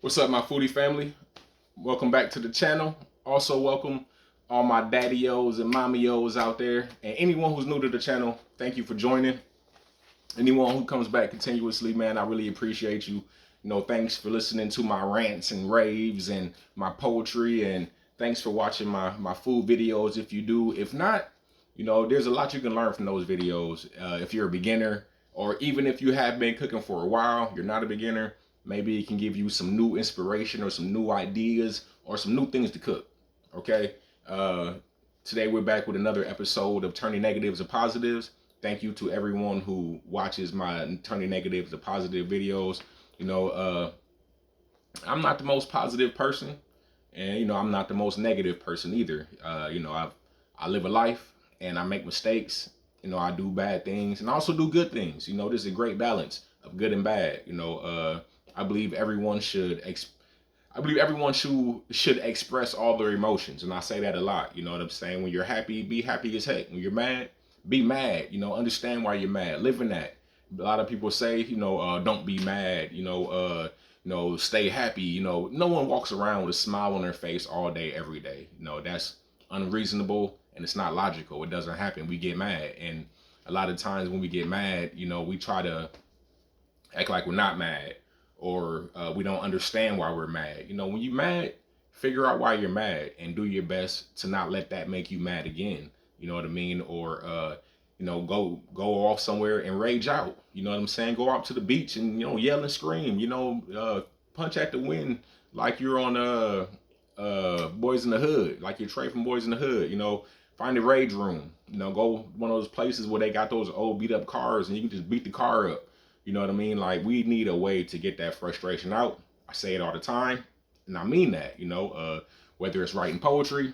What's up, my foodie family? Welcome back to the channel. Also, welcome all my daddy-os and mommy-os out there. And anyone who's new to the channel, thank you for joining. Anyone who comes back continuously, man, I really appreciate you. Thanks for listening to my rants and raves and my poetry. And thanks for watching my food videos if you do. If not, there's a lot you can learn from those videos. If you're a beginner, or even if you have been cooking for a while, you're not a beginner, maybe it can give you some new inspiration or some new ideas or some new things to cook. Okay. Today we're back with another episode of Turning Negatives to Positives. Thank you to everyone who watches my Turning Negatives to Positive videos. I'm not the most positive person, and I'm not the most negative person either. I live a life and I make mistakes. I do bad things and I also do good things. There's a great balance of good and bad. I believe everyone should should express all their emotions, and I say that a lot. You know what I'm saying? When you're happy, be happy as heck. When you're mad, be mad. Understand why you're mad. Live in that. A lot of people say, don't be mad. Stay happy. No one walks around with a smile on their face all day, every day. That's unreasonable and it's not logical. It doesn't happen. We get mad, and a lot of times when we get mad, we try to act like we're not mad, or we don't understand why we're mad. When you're mad, figure out why you're mad and do your best to not let that make you mad again. You know what I mean? Or go off somewhere and rage out. You know what I'm saying? Go out to the beach and yell and scream. Punch at the wind like you're on Boys in the Hood, like you're Trey from Boys in the Hood. Find a rage room. Go one of those places where they got those old beat up cars and you can just beat the car up. You know what I mean? Like, we need a way to get that frustration out. I say it all the time, and I mean that. Whether it's writing poetry,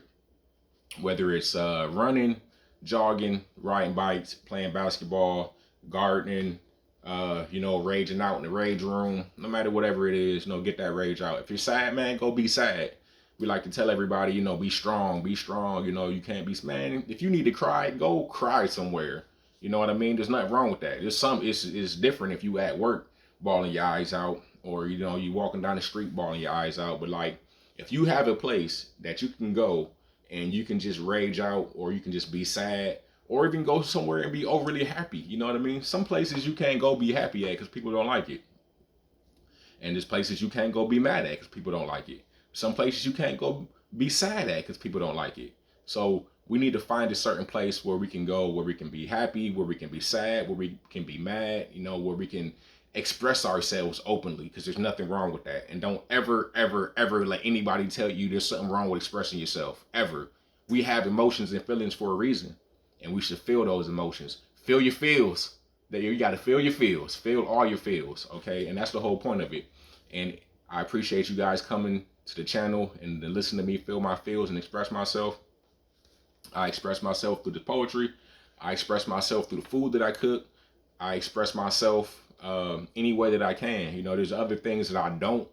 whether it's running, jogging, riding bikes, playing basketball, gardening, raging out in the rage room. No matter whatever it is, get that rage out. If you're sad, man, go be sad. We like to tell everybody, be strong, be strong. You can't be, man, if you need to cry, go cry somewhere. You know what I mean? There's nothing wrong with that. It's different if you at work bawling your eyes out, or you walking down the street bawling your eyes out. But like, if you have a place that you can go and you can just rage out, or you can just be sad, or even go somewhere and be overly happy. You know what I mean? Some places you can't go be happy at because people don't like it, and there's places you can't go be mad at because people don't like it. Some places you can't go be sad at because people don't like it. So we need to find a certain place where we can go, where we can be happy, where we can be sad, where we can be mad, where we can express ourselves openly, because there's nothing wrong with that. And don't ever, ever, ever let anybody tell you there's something wrong with expressing yourself, ever. We have emotions and feelings for a reason, and we should feel those emotions. Feel your feels. You got to feel your feels. Feel all your feels, okay? And that's the whole point of it. And I appreciate you guys coming to the channel and to listen to me feel my feels and express myself. I express myself through the poetry. I express myself through the food that I cook. I express myself any way that I can. There's other things that I don't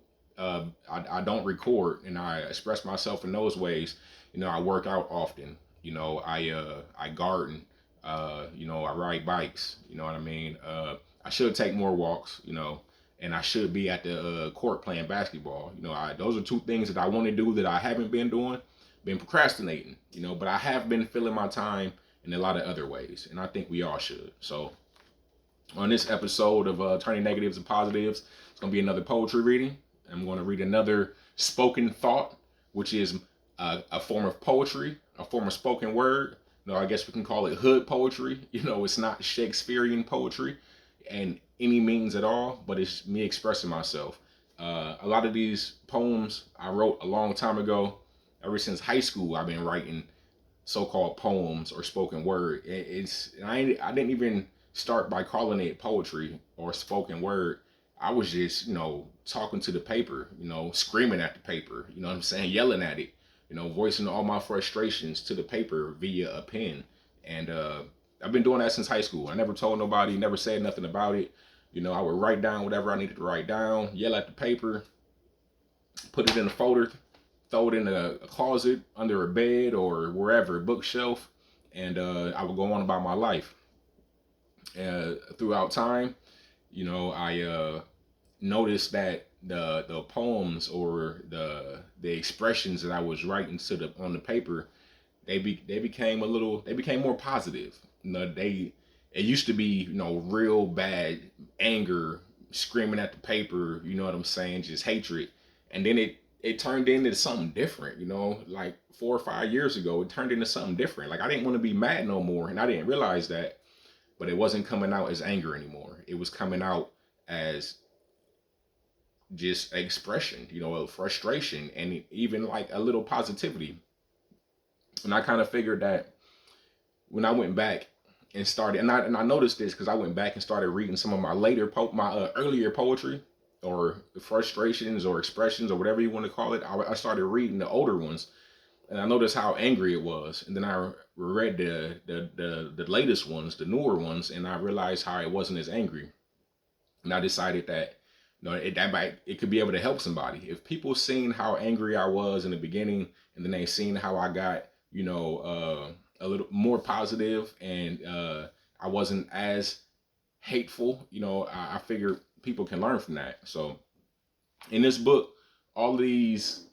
record, and I express myself in those ways. I work out often. I garden. I ride bikes. You know what I mean? I should take more walks. And I should be at the court playing basketball. Those are two things that I want to do that I haven't been doing. Been procrastinating, but I have been filling my time in a lot of other ways, and I think we all should. So on this episode of Turning Negatives to Positives, it's going to be another poetry reading. I'm going to read another spoken thought, which is a form of poetry, a form of spoken word. I guess we can call it hood poetry. It's not Shakespearean poetry and any means at all, but it's me expressing myself. A lot of these poems I wrote a long time ago. Ever since high school, I've been writing so-called poems or spoken word. I didn't even start by calling it poetry or spoken word. I was just, talking to the paper, screaming at the paper, you know what I'm saying, yelling at it, voicing all my frustrations to the paper via a pen. And I've been doing that since high school. I never told nobody, never said nothing about it. I would write down whatever I needed to write down, yell at the paper, put it in a folder, throw it in a closet, under a bed, or wherever, a bookshelf, and I would go on about my life. Throughout time, I noticed that the poems or the expressions that I was writing to the on the paper, they became they became more positive. You know, it used to be, real bad anger, screaming at the paper, you know what I'm saying, just hatred. And then it turned into something different, like 4 or 5 years ago, it turned into something different. Like I didn't want to be mad no more, and I didn't realize that, but it wasn't coming out as anger anymore. It was coming out as just expression, of frustration and even like a little positivity. And I kind of figured that when I went back and started, and I noticed this because I went back and started reading some of my my earlier poetry or frustrations or expressions or whatever you want to call it. I started reading the older ones, and I noticed how angry it was. And then I read the latest ones, the newer ones, and I realized how it wasn't as angry. And I decided that it could be able to help somebody if people seen how angry I was in the beginning, and then they seen how I got a little more positive, and I wasn't as hateful. I figured people can learn from that. So in this book, all of these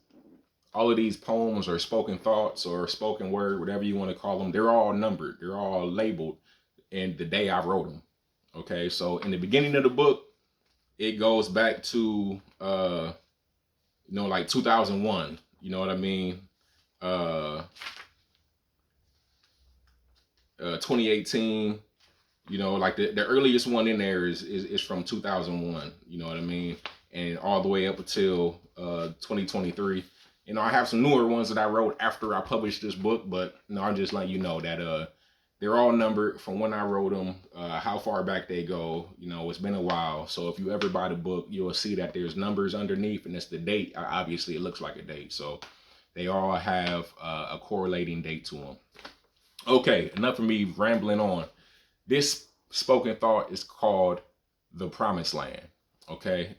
all of these poems or spoken thoughts or spoken word, whatever you want to call them, they're all numbered. They're all labeled in the day I wrote them. Okay, so in the beginning of the book, it goes back to like 2001. You know what I mean? 2018. Like the earliest one in there is from 2001. You know what I mean? And all the way up until 2023. I have some newer ones that I wrote after I published this book, but I'm just letting you know that they're all numbered from when I wrote them, how far back they go. It's been a while. So if you ever buy the book, you'll see that there's numbers underneath, and it's the date. Obviously, it looks like a date. So they all have a correlating date to them. Okay, enough of me rambling on. This spoken thought is called The Promised Land. Okay,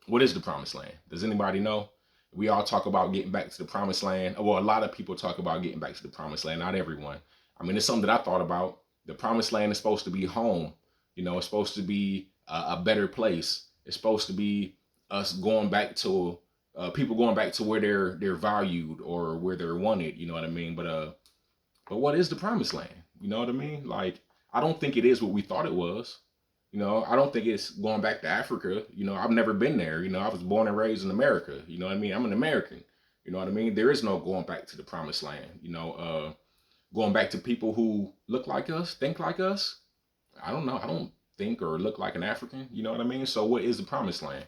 what is the Promised Land? Does anybody know? We all talk about getting back to the Promised Land. Well, a lot of people talk about getting back to the Promised Land. Not everyone. I mean, it's something that I thought about. The Promised Land is supposed to be home. It's supposed to be a better place. It's supposed to be us going back to people going back to where they're valued or where they're wanted. You know what I mean? But what is the Promised Land? You know what I mean? Like, I don't think it is what we thought it was. I don't think it's going back to Africa. I've never been there. I was born and raised in America. You know what I mean? I'm an American. You know what I mean? There is no going back to the Promised Land. Going back to people who look like us, think like us. I don't know. I don't think or look like an African. You know what I mean? So what is the Promised Land?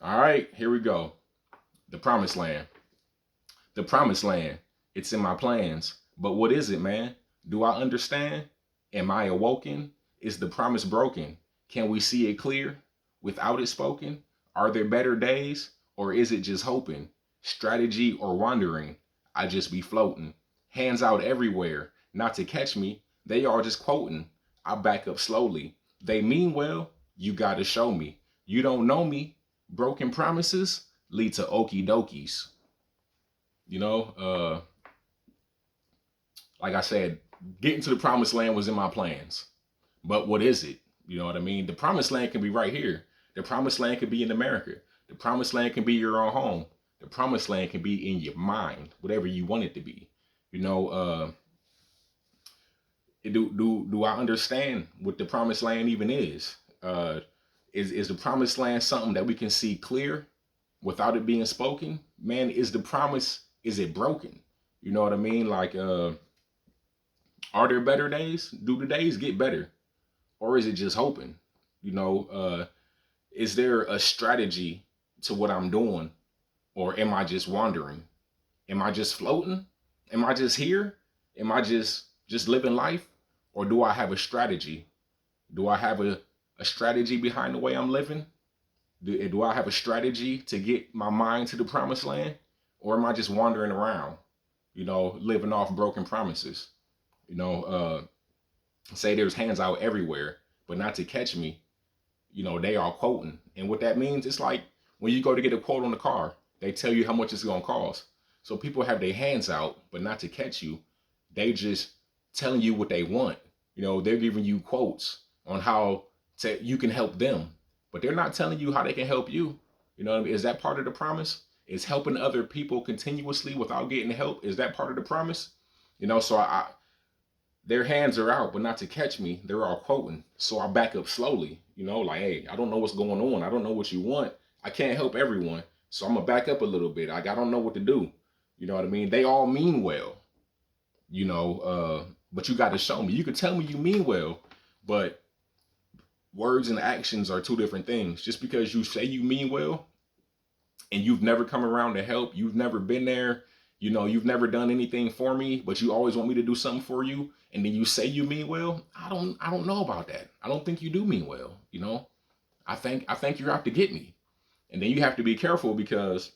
All right, here we go. The Promised Land. The Promised Land. It's in my plans. But what is it, man? Do I understand? Am I awoken? Is the promise broken? Can we see it clear without it spoken? Are there better days, or is it just hoping? Strategy or wandering? I just be floating. Hands out everywhere, not to catch me. They are just quoting. I back up slowly. They mean well, you gotta show me. You don't know me. Broken promises lead to okie dokies. Like I said, getting to the Promised Land was in my plans. But what is it? You know what I mean? The Promised Land can be right here. The Promised Land can be in America. The Promised Land can be your own home. The Promised Land can be in your mind, whatever you want it to be. Do I understand what the Promised Land even is? Is the Promised Land something that we can see clear without it being spoken? Man, is it broken? You know what I mean? Like, are there better days? Do the days get better? Or is it just hoping? Is there a strategy to what I'm doing? Or am I just wandering? Am I just floating? Am I just here? Am I just living life? Or do I have a strategy? Do I have a strategy behind the way I'm living? Do I have a strategy to get my mind to the Promised Land? Or am I just wandering around, living off broken promises? Say there's hands out everywhere, but not to catch me. They are quoting. And what that means, it's like when you go to get a quote on the car, they tell you how much it's going to cost. So people have their hands out, but not to catch you. They just telling you what they want. They're giving you quotes on how you can help them, but they're not telling you how they can help you. You know what I mean? Is that part of the promise? Is helping other people continuously without getting help? Is that part of the promise? You know, so their hands are out, but not to catch me. They're all quoting. So I back up slowly, you know, like, hey, I don't know what's going on. I don't know what you want. I can't help everyone. So I'm gonna back up a little bit. Like, I don't know what to do. You know what I mean? They all mean well, you know, but you got to show me. You could tell me you mean well, but words and actions are two different things. Just because you say you mean well and you've never come around to help, you've never been there, you know, you've never done anything for me, but you always want me to do something for you, and then you say you mean well, I don't know about that. I don't think you do mean well, you know? I think you're out to get me. And then you have to be careful because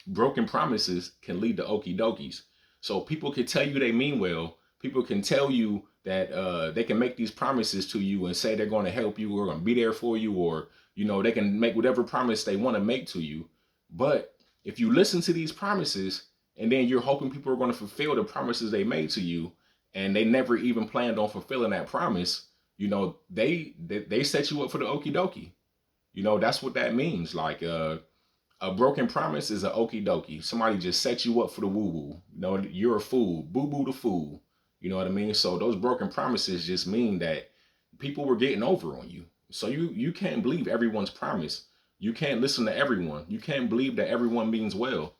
broken promises can lead to okie dokies. So people can tell you they mean well. People can tell you that they can make these promises to you and say they're going to help you or going to be there for you, or you know they can make whatever promise they want to make to you. But if you listen to these promises and then you're hoping people are going to fulfill the promises they made to you, and they never even planned on fulfilling that promise, you know they set you up for the okie dokie. You know that's what that means. Like a broken promise is a okie dokie. Somebody just set you up for the woo woo. You know, you're a fool. Boo boo the fool. You know what I mean? So those broken promises just mean that people were getting over on you. So you can't believe everyone's promise. You can't listen to everyone. You can't believe that everyone means well.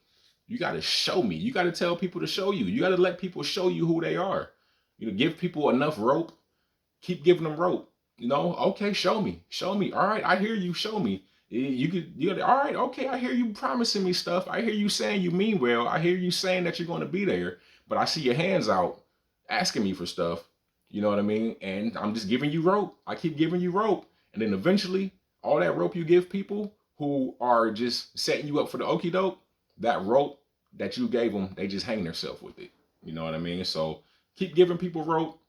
You got to show me. You got to tell people to show you. You got to let people show you who they are. You know, give people enough rope. Keep giving them rope. You know, okay, show me. Show me. All right, I hear you. Show me. All right, okay, I hear you promising me stuff. I hear you saying you mean well. I hear you saying that you're going to be there, but I see your hands out asking me for stuff. You know what I mean? And I'm just giving you rope. I keep giving you rope. And then eventually, all that rope you give people who are just setting you up for the okie doke, that rope that you gave them, they just hang themselves with it. You know what I mean? So keep giving people rope.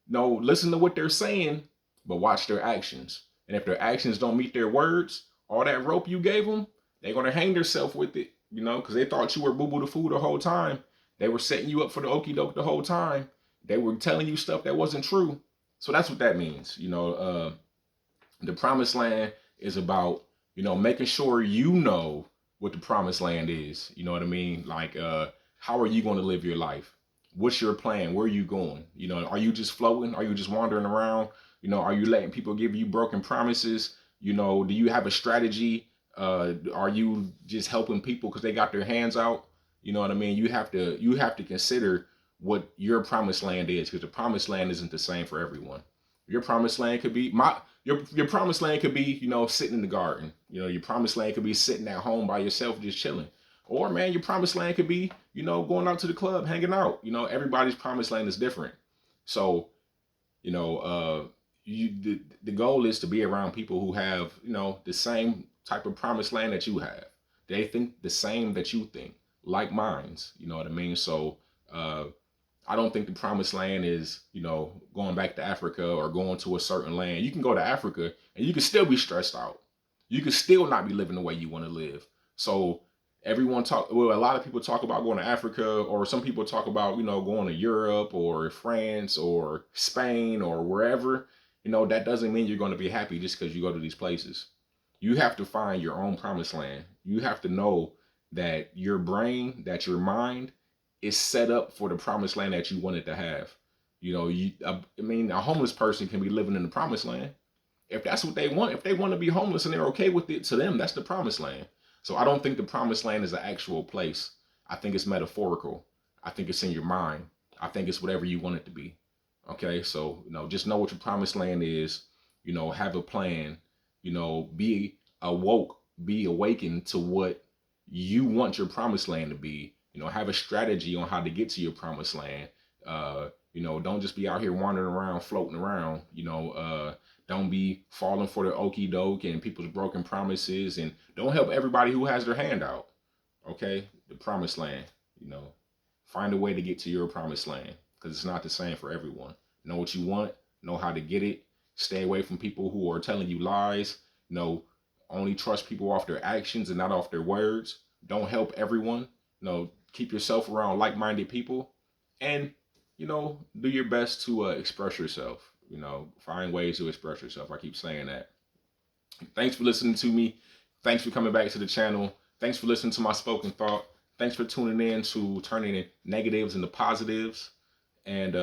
No, listen to what they're saying, but watch their actions. And if their actions don't meet their words, all that rope you gave them, they're gonna hang themselves with it, you know, because they thought you were boo boo the fool the whole time. They were setting you up for the okie doke the whole time. They were telling you stuff that wasn't true. So that's what that means. You know, the promised land is about, you know, making sure you know what the promised land is. You know what I mean? Like, how are you going to live your life? What's your plan? Where are you going? You know, are you just floating? Are you just wandering around? You know, are you letting people give you broken promises? You know, do you have a strategy? Are you just helping people because they got their hands out? You know what I mean? You have to consider what your promised land is, because the promised land isn't the same for everyone. Your promised land could be your promised land could be, you know, sitting in the garden. You know, your promised land could be sitting at home by yourself just chilling. Or man, your promised land could be, you know, going out to the club, hanging out. You know, everybody's promised land is different. So, you know, the goal is to be around people who have, you know, the same type of promised land that you have. They think the same that you think, like minds. You know what I mean? So uh, I don't think the promised land is, you know, going back to Africa or going to a certain land. You can go to Africa and you can still be stressed out. You can still not be living the way you want to live. So a lot of people talk about going to Africa, or some people talk about, you know, going to Europe or France or Spain or wherever. You know, that doesn't mean you're going to be happy just because you go to these places. You have to find your own promised land. You have to know that your brain, that your mind is set up for the promised land that you wanted to have. You know, I mean, a homeless person can be living in the promised land if that's what they want. If they want to be homeless and they're okay with it, to them, that's the promised land. So I don't think the promised land is an actual place. I think it's metaphorical. I think it's in your mind. I think it's whatever you want it to be. Okay, so you know, just know what your promised land is. You know, have a plan. You know, be awoke, be awakened to what you want your promised land to be. You know, have a strategy on how to get to your promised land. You know, don't just be out here wandering around, floating around. You know, don't be falling for the okie doke and people's broken promises, and don't help everybody who has their hand out. Okay, the promised land. You know, find a way to get to your promised land, because it's not the same for everyone. Know what you want, know how to get it. Stay away from people who are telling you lies. You know, only trust people off their actions and not off their words. Don't help everyone. You know, keep yourself around like-minded people, and you know, do your best to express yourself. You know, find ways to express yourself. I keep saying that. Thanks for listening to me. Thanks for coming back to the channel. Thanks for listening to my spoken thought. Thanks for tuning in to turning in negatives into positives. And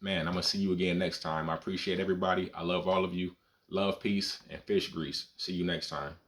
man, I'm gonna see you again next time. I appreciate everybody. I love all of you. Love, peace, and fish grease. See you next time.